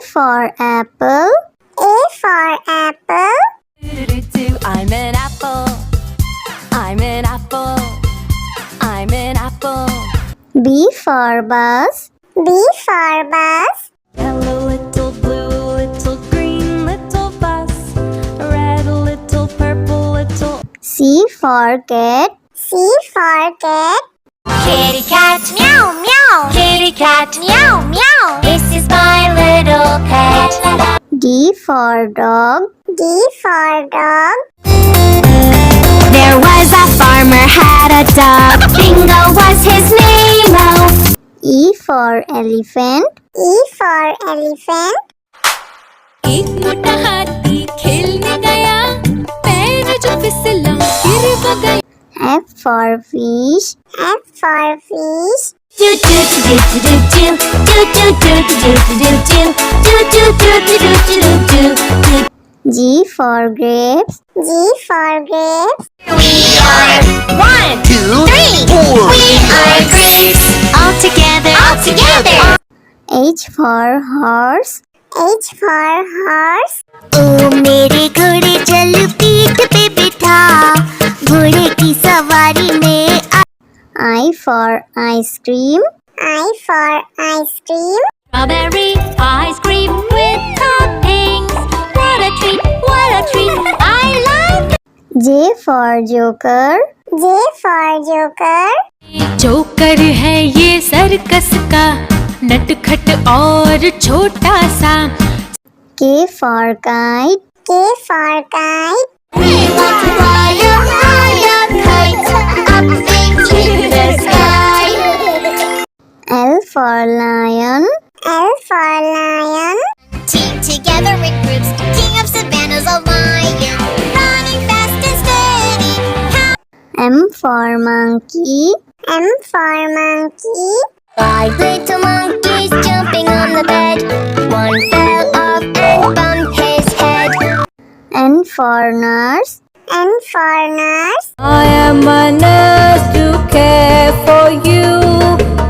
for apple. A for apple. I'm an apple. I'm an apple. I'm an apple. B for bus. B for bus. Hello, little blue, little green, little bus. Red, little purple, little. C for cat. C for cat. Kitty cat, meow meow. Kitty cat, meow meow. This is my little pet. D for dog. D for dog. There was a farmer had a dog. Bingo was his name. Oh. E for elephant. E for elephant. एक मोटा हाथी खेलने गया, पैर जो फिसला गिर वो गया. F for fish. F for fish. Do do do do do do do do do do do do do do do do do do do. G for grapes. G for grapes. We are 1, 2, 3, 4. We are grapes. All together. All together. H for horse. H for horse. ओ मेरे घोड़े चल पीठ पे बिठा, घोड़े की सवारी में. I for ice cream. I for ice cream. Strawberry ice cream with toppings. What a treat, what a treat. I like it. J for joker. J for joker. Joker है ये सर्कस का, नटखट और छोटा सा. K for kite. K for kite. We want to fly a high kite up into the sky. L for lion. L for lion. Team together in groups, king of savannah's a lion, running fast and steady. M for monkey. M for monkey. 5 little monkeys jumping on the bed. One fell off and bumped his head. N for nurse. N for nurse. I am a nurse to care for you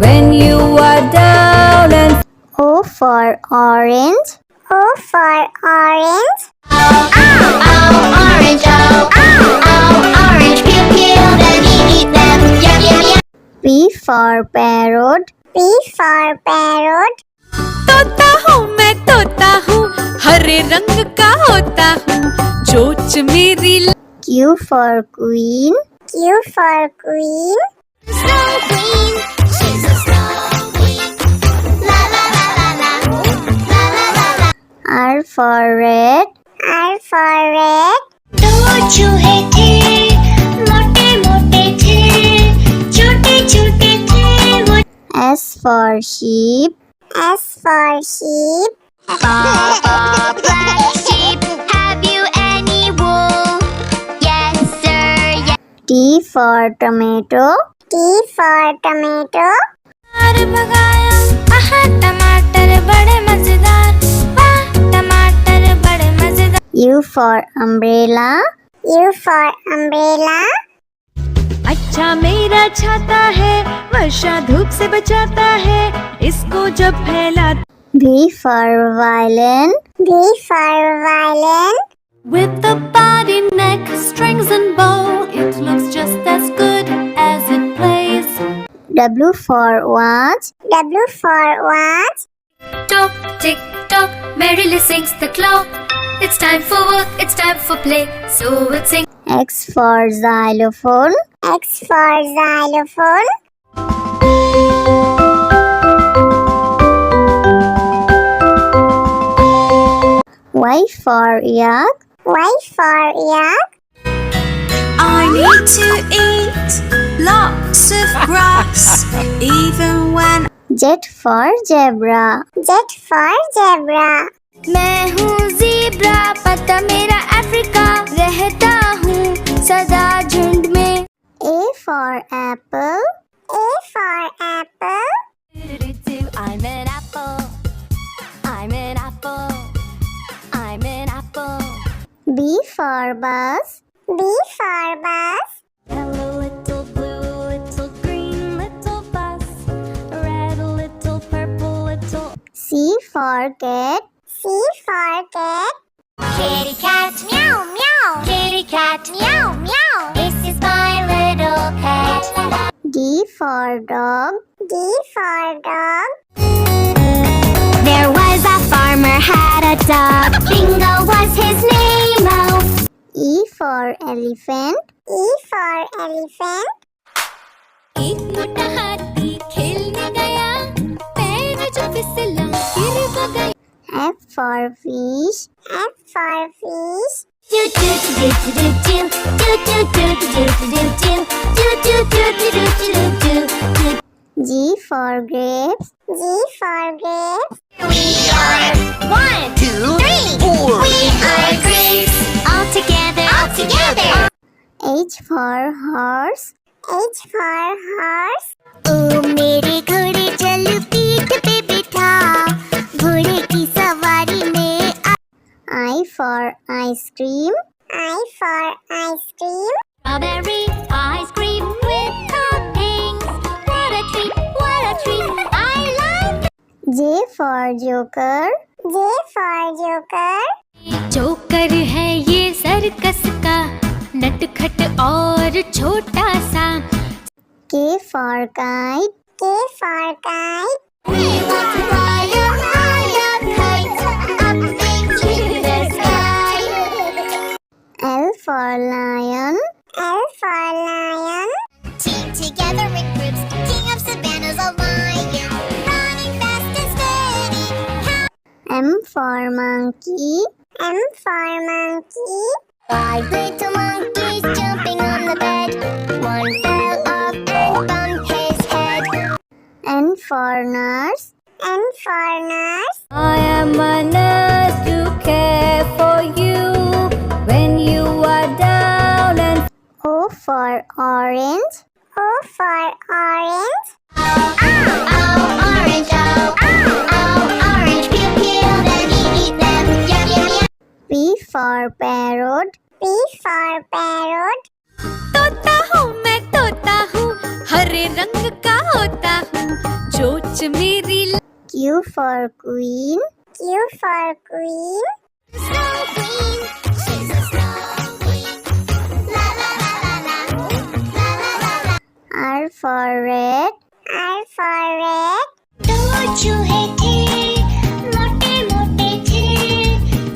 when you are down and. O for orange. O for orange. Ow, orange, orange, pew, pew, then eat them, yum, yum, yum. P for parrot. P for parrot. तोता हूँ मैं तोता हूँ, हरे रंग का होता हूँ, चोंच मेरी. Q for queen. Q for queen. Snow queen, she's a snow queen. La la la la la, la la la la. R for red. R for red. दो चूहे थे, मोटे मोटे थे, छोटे छोटे थे वो. S for sheep. S for sheep. Papa, black sheep, have you any wool? Yes, sir, yes. T for tomato. T for tomato. भगाया, आहा टमाटर बड़े मजेदार, वाह टमाटर बड़े मजेदार. U for umbrella. U for umbrella. अच्छा मेरा छाता है, वर्षा धूप से बचाता है, इसको जब फैला. V for violin. V for violin. With the body, neck, strings and bow, it looks just as good as it plays. W for watch. W for watch. Tock, tick, tock, merrily sings the clock. It's time for work, it's time for play, so we'll sing. X for xylophone. X for xylophone. Y for yak. Y for yak. I need to eat lots of grass, even when. Z for zebra. Z for zebra. मैं हूँ zebra, पता मेरा Africa, रहता हूँ सदा झुंड में. A for apple. A for apple. I'm an apple. I'm an apple. I'm an apple. B for bus. B for bus. Hello, little blue, little green, little bus. Red, little purple, little. C for cat. C for cat. Kitty cat meow meow. Kitty cat meow meow. This is my little cat. D for dog. D for dog. There was a farmer had a dog. Bingo was his name. Oh. E for elephant. E for elephant. एक मोटा हाथी खेलने गया, पैर जो फिसला गिर वो गया। F for fish. F for fish. Do do do do do do do do do do do do do do do do do do do. G for grapes. G for grapes. We are 1, 2, 3, 4. We are grapes. All together. All together. H for horse. H for horse. ओ मेरे घोड़े चल पीठ पे बिठा, घोड़े की सवारी में I for ice cream. I for ice cream. Strawberry ice cream with toppings. What a treat, what a treat. I love J for joker. J for joker. Joker है ये सर्कस का, नटखट और छोटा सा। K for kite. K for kite. We want to fly a higher kite up into the sky. L for lion. L for lion. Team together in groups, king of savannas, a lion, running fast and steady. M for monkey. M for monkey. 5 little monkeys jumping on the bed. One fell off and bumped his head. N for nurse. N for nurse. I am a nurse to care for you when you are down and O for orange. O for orange. Ow, orange, orange, pew, pew, then eat them, yum, yum, yum. P for parrot. P for parrot. तोता हूँ मैं तोता हूँ, हरे रंग का होता हूँ, चोंच मेरी Q for queen. Q for queen. Snow queen, she's a snow queen. La la la la la, la la la la. R for red. R for red. दो चूहे थे, मोटे मोटे थे,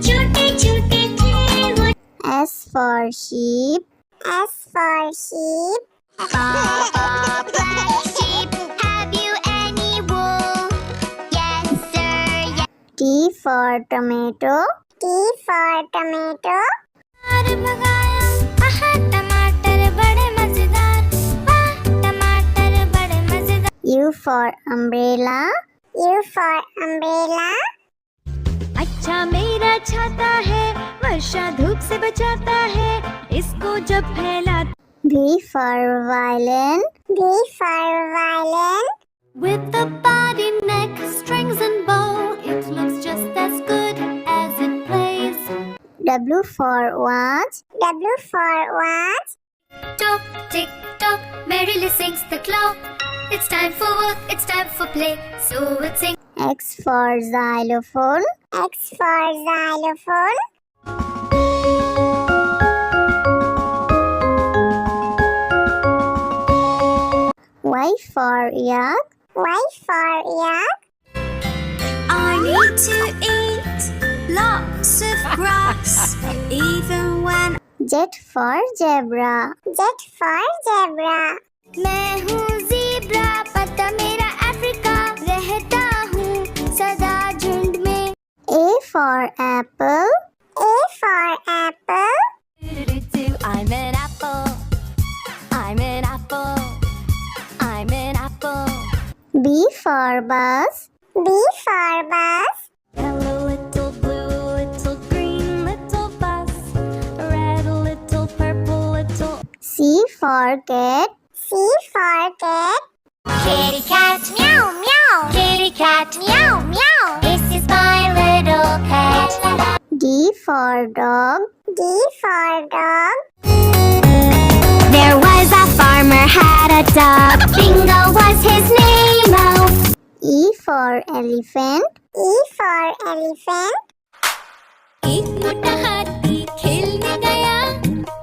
छोटे छोटे थे वो। S for sheep. S for sheep. Black sheep, have you any wool? Yes sir, yes. T for tomato. T for tomato. भगाया, आहा टमाटर बड़े मजेदार, वाह टमाटर बड़े मजेदार. U for umbrella. U for umbrella. अच्छा मेरा छाता है, वर्षा धूप से बचाता है, इसको जब फैला V for violin. V for violin. With the body, neck, strings and bow, it looks just as good as it plays. W for watch. W for watch. Tock, tick, tock, merrily sings the clock. It's time for work, it's time for play, so it sings. X for xylophone. X for xylophone. Y for yak. Y for yak. I need to eat lots of grass, even when Z for zebra. Z for zebra. मैं हूँ zebra, पता मेरा Africa, रहता हूँ सदा झुंड में. A for apple. A for apple. I'm an apple, I'm an apple, I'm an apple. B for bus. B for bus. Hello little blue, little green, little bus, red, little purple, little. C for cat. C for cat. Kitty cat meow meow, kitty cat meow meow. This is my little cat. D for dog. D for dog. There was a farmer had a dog. Bingo was his name. Oh. E for elephant. E for elephant. एक मोटा हाथी खेलने गया,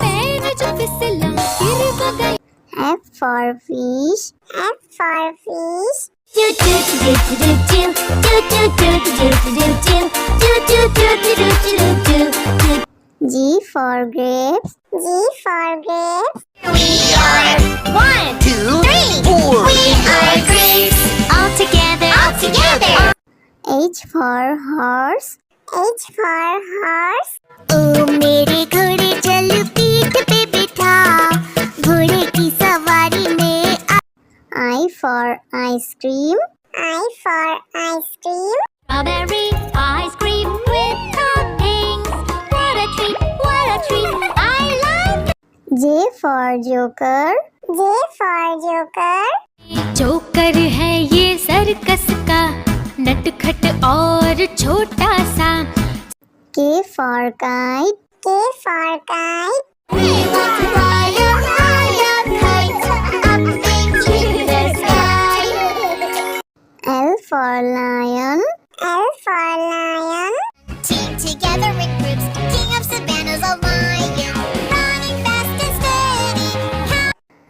पैर जो फिसला गिर वो गया। F for fish. F for fish. Do do do do do do do do do do do do do do do do do do. G for grapes. G for grapes. We are 1, 2, 3, 4. We are grapes. All together. All together. H for horse. H for horse. ओ मेरे घोड़े चल पीठ पे बिठा, घोड़े की सवारी में I for ice cream. I for ice cream. Strawberry ice cream with toppings. What a treat, what a treat. I like it. J for joker. J for joker. Joker है ये सर्कस का, नटखट और छोटा सा। K for kite. K for kite. We want to fly a high kite up into the sky. L for lion. L for lion. Team together in groups, king of savannas, a lion, running fast and steady.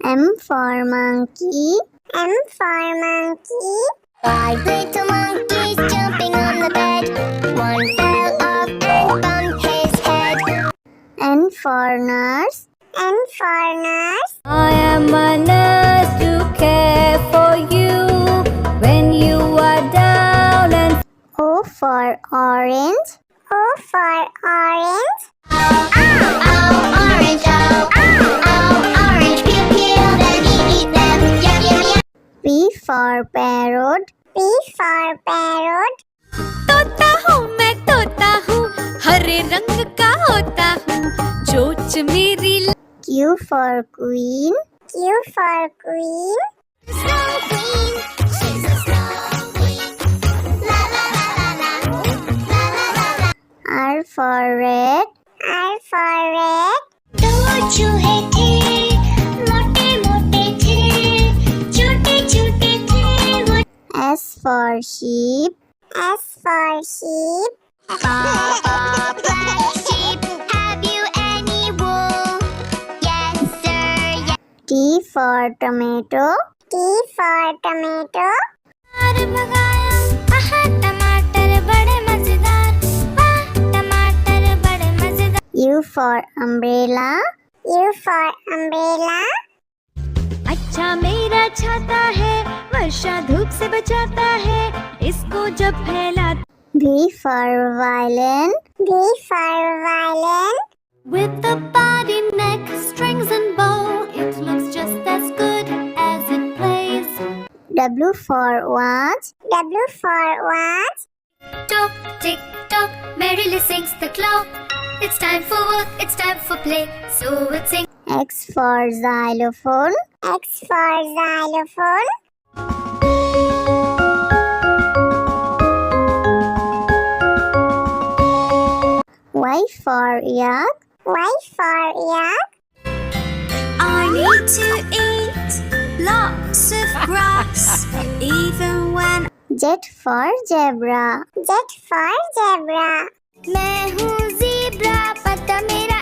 M for monkey. M for monkey. 5 little monkeys jumping on the bed. One fell off and bumped his head. N for nurse. N for nurse. I am a nurse to care for you when you are down and O for orange. O for orange. Ow, orange, orange, peel, peel, then eat them, yum, yum, yum. P for parrot. P for parrot. तोता हूँ मैं तोता हूँ, हरे रंग का होता हूँ, चोंच मेरी Q for queen. Q for queen. Snow Queen, she's a snow queen. La la la la la, la la la la. R for red. R for red. दो चूहे थे, मोटे मोटे थे, छोटे छोटे थे वो। S for sheep. S for sheep. Black sheep, have you any wool? Yes sir, yes. T for tomato. T for tomato. भगाया, आहा टमाटर बड़े मजेदार, वाह टमाटर बड़े मजेदार। U for umbrella. U for umbrella. अच्छा मेरा छाता है, वर्षा धूप से बचाता है, इसको जब फैला V for violin. V for violin. With a body, neck, strings and bow, it looks just as good as it plays. W for watch. W for watch. Tock, tick, tock, merrily sings the clock. It's time for work, it's time for play, so it sings. X for xylophone. X for xylophone. Y for yak. Y for yak. I need to eat lots of grass, even when Z for zebra. Z for zebra. मैं हूँ zebra, पता मेरा